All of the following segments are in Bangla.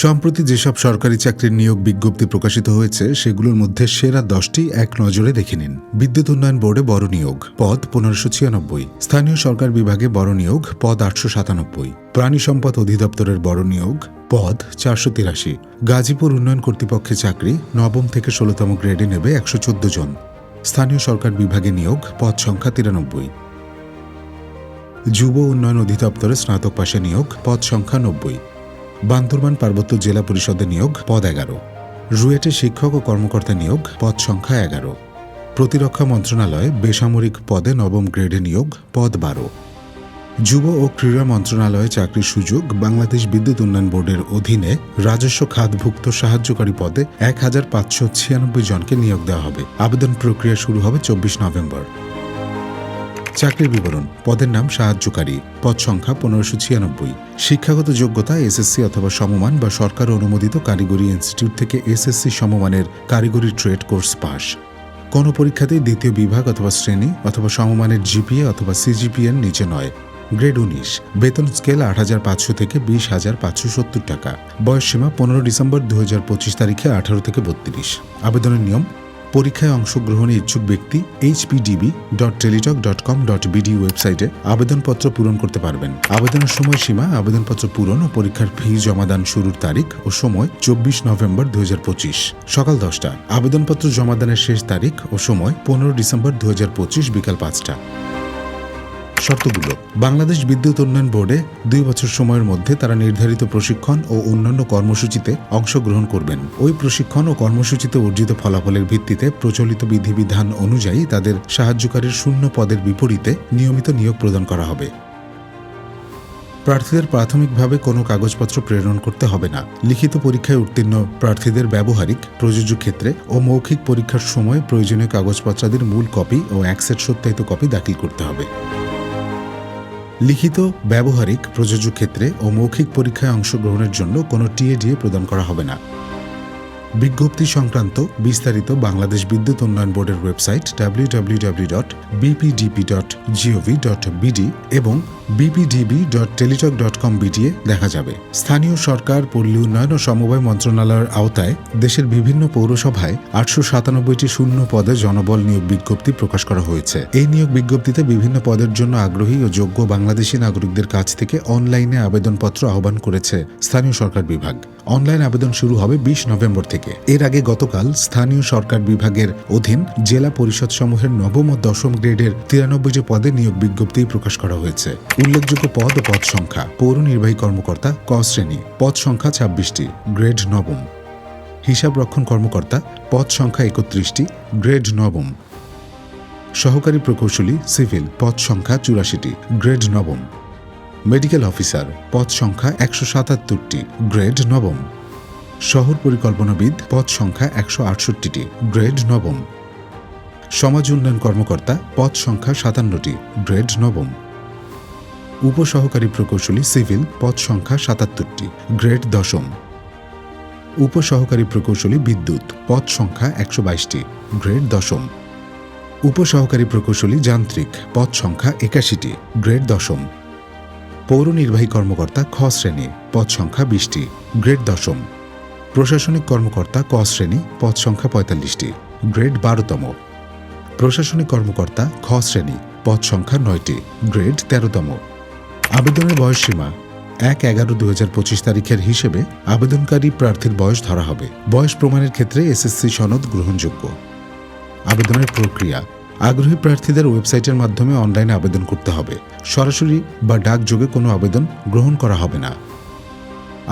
সম্প্রতি যেসব সরকারি চাকরির নিয়োগ বিজ্ঞপ্তি প্রকাশিত হয়েছে সেগুলোর মধ্যে সেরা 10টি এক নজরে দেখে নিন। বিদ্যুৎ উন্নয়ন বোর্ডে বড় নিয়োগ, পদ 1596। স্থানীয় সরকার বিভাগে বড় নিয়োগ, পদ 897। প্রাণী সম্পদ অধিদপ্তরের বড় নিয়োগ, পদ 483। গাজীপুর উন্নয়ন কর্তৃপক্ষে চাকরি, নবম থেকে 16তম গ্রেডে নেবে 114 জন। স্থানীয় সরকার বিভাগে নিয়োগ, পদ সংখ্যা 93। যুব উন্নয়ন অধিদপ্তরে স্নাতক পাশে নিয়োগ, পদ সংখ্যা 90। বান্দরবান পার্বত্য জেলা পরিষদে নিয়োগ, পদ 11। রুয়েটে শিক্ষক ও কর্মকর্তা নিয়োগ, পদ সংখ্যা 11। প্রতিরক্ষা মন্ত্রণালয়ে বেসামরিক পদে নবম গ্রেডে নিয়োগ, পদ 12। যুব ও ক্রীড়া মন্ত্রণালয়ে চাকরির সুযোগ, বাংলাদেশ বিদ্যুৎ উন্নয়ন বোর্ডের অধীনে রাজস্ব খাতভুক্ত সাহায্যকারী পদে 1596 জনকে নিয়োগ দেওয়া হবে। আবেদন প্রক্রিয়া শুরু হবে 24 নভেম্বর। চাকরির বিবরণ। পদের নাম সাহায্যকারী, পদ সংখ্যা 1596। শিক্ষাগত যোগ্যতা এসএসসি অথবা সমমান বা সরকার অনুমোদিত কারিগরি ইনস্টিটিউট থেকে এসএসসি সমমানের কারিগরি ট্রেড কোর্স পাস। কোনো পরীক্ষাতেই দ্বিতীয় বিভাগ অথবা শ্রেণী অথবা সমমানের জিপিএ অথবা সিজিপিএর নিচে নয়। গ্রেড 19। বেতন স্কেল 8,500 থেকে 20,570 টাকা। বয়সসীমা 15 ডিসেম্বর 2025 তারিখে 18 থেকে 32। আবেদনের নিয়ম: পরীক্ষায় অংশগ্রহণে ইচ্ছুক ব্যক্তি hpdb.teletalk.com.bd ওয়েবসাইটে আবেদনপত্র পূরণ করতে পারবেন। আবেদনের সময়সীমা: আবেদনপত্র পূরণ ও পরীক্ষার ফি জমাদান শুরুর তারিখ ও সময় 24 নভেম্বর 2025 সকাল 10টা। আবেদনপত্র জমাদানের শেষ তারিখ ও সময় 15 ডিসেম্বর 2025 বিকাল 5টা। শর্তগুলো: বাংলাদেশ বিদ্যুৎ উন্নয়ন বোর্ডে 2 বছর সময়ের মধ্যে তারা নির্ধারিত প্রশিক্ষণ ও অন্যান্য কর্মসূচিতে অংশগ্রহণ করবেন। ওই প্রশিক্ষণ ও কর্মসূচিতে অর্জিত ফলাফলের ভিত্তিতে প্রচলিত বিধিবিধান অনুযায়ী তাদের সাহায্যকারীর শূন্য পদের বিপরীতে নিয়মিত নিয়োগ প্রদান করা হবে। প্রার্থীদের প্রাথমিকভাবে কোনো কাগজপত্র প্রেরণ করতে হবে না। লিখিত পরীক্ষায় উত্তীর্ণ প্রার্থীদের ব্যবহারিক, প্রযোজ্য ক্ষেত্রে ও মৌখিক পরীক্ষার সময় প্রয়োজনীয় কাগজপত্রাদির মূল কপি ও এক সেট সত্যায়িত কপি দাখিল করতে হবে। লিখিত, ব্যবহারিক, প্রযোজ্য ক্ষেত্রে ও মৌখিক পরীক্ষায় অংশগ্রহণের জন্য কোনো টিএডিএ প্রদান করা হবে না। বিজ্ঞপ্তি সংক্রান্ত বিস্তারিত বাংলাদেশ বিদ্যুৎ উন্নয়ন বোর্ডের ওয়েবসাইট www.bpdp.gov.bd এবং bpdb.teletalk.com.bd এ দেখা যাবে। স্থানীয় সরকার, পল্লী উন্নয়ন ও সমবায় মন্ত্রণালয়ের আওতায় দেশের বিভিন্ন পৌরসভায় 897টি শূন্য পদে জনবল নিয়োগ বিজ্ঞপ্তি প্রকাশ করা হয়েছে। এই নিয়োগ বিজ্ঞপ্তিতে বিভিন্ন পদের জন্য আগ্রহী ও যোগ্য বাংলাদেশি নাগরিকদের কাছ থেকে অনলাইনে আবেদনপত্র আহ্বান করেছে স্থানীয় সরকার বিভাগ। অনলাইন আবেদন শুরু হবে 20 নভেম্বর থেকে। এর আগে গতকাল স্থানীয় সরকার বিভাগের অধীন জেলা পরিষদ সমূহের নবম ও দশম গ্রেডের 93টি পদে নিয়োগ বিজ্ঞপ্তি প্রকাশ করা হয়েছে। উল্লেখযোগ্য পদ ও পদ সংখ্যা: পৌর নির্বাহী কর্মকর্তা ক শ্রেণী, পদ সংখ্যা 26টি, গ্রেড নবম। হিসাব রক্ষণ কর্মকর্তা, পদ সংখ্যা 31টি, গ্রেড নবম। সহকারী প্রকৌশলী সিভিল, পদ সংখ্যা 84টি, গ্রেড নবম। মেডিকেল অফিসার, পদ সংখ্যা 177টি, গ্রেড নবম। শহর পরিকল্পনাবিদ, পদ সংখ্যা 168টি, গ্রেড নবম। সমাজ উন্নয়ন কর্মকর্তা, পদ সংখ্যা 57টি, গ্রেড নবম। উপসহকারী প্রকৌশলী সিভিল, পদ সংখ্যা 77টি, গ্রেড দশম। উপসহকারী প্রকৌশলী বিদ্যুৎ, পদ সংখ্যা 122টি, গ্রেড দশম। উপসহকারী প্রকৌশলী যান্ত্রিক, পদ সংখ্যা 81টি, গ্রেড দশম। পৌর নির্বাহী কর্মকর্তা খ শ্রেণী, পদ সংখ্যা 20টি, গ্রেড দশম। প্রশাসনিক কর্মকর্তা ক শ্রেণী, পদ সংখ্যা 45টি, গ্রেড 12তম। প্রশাসনিক কর্মকর্তা খ শ্রেণী, পদ সংখ্যা 9টি, গ্রেড 13তম। আবেদনের বয়সসীমা: 1/11/2025 তারিখের হিসেবে আবেদনকারী প্রার্থীর বয়স ধরা হবে। বয়স প্রমাণের ক্ষেত্রে এসএসসি সনদ গ্রহণযোগ্য। আবেদনের প্রক্রিয়া: আগ্রহী প্রার্থীদের ওয়েবসাইটের মাধ্যমে অনলাইনে আবেদন করতে হবে। সরাসরি বা ডাকযোগে কোনো আবেদন গ্রহণ করা হবে না।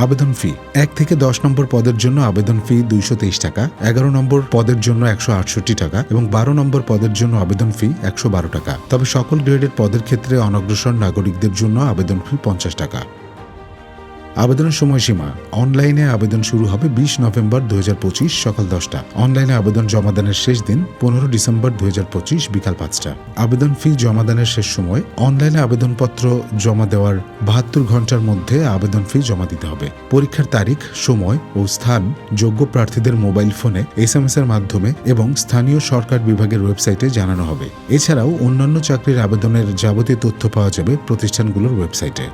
আবেদন ফি: 1 থেকে 10 নম্বর পদের জন্য আবেদন ফি 223 টাকা, 11 নম্বর পদের জন্য 168 টাকা এবং 12 নম্বর পদের জন্য আবেদন ফি 112 টাকা। তবে সকল গ্রেডের পদের ক্ষেত্রে অনগ্রসর নাগরিকদের জন্য আবেদন ফি 50 টাকা। আবেদনের সময়সীমা: অনলাইনে আবেদন শুরু হবে 20 নভেম্বর 2025 সকাল 10টা। অনলাইনে আবেদন জমাদানের শেষ দিন 15 ডিসেম্বর 2025 বিকাল 5টা। আবেদন ফি জমাদানের শেষ সময়: অনলাইনে আবেদনপত্র জমা দেওয়ার 72 ঘন্টার মধ্যে আবেদন ফি জমা দিতে হবে। পরীক্ষার তারিখ, সময় ও স্থান যোগ্য প্রার্থীদের মোবাইল ফোনে SMS এর মাধ্যমে এবং স্থানীয় সরকার বিভাগের ওয়েবসাইটে জানানো হবে। এছাড়াও অন্যান্য চাকরির আবেদনের যাবতীয় তথ্য পাওয়া যাবে প্রতিষ্ঠানগুলোর ওয়েবসাইটে।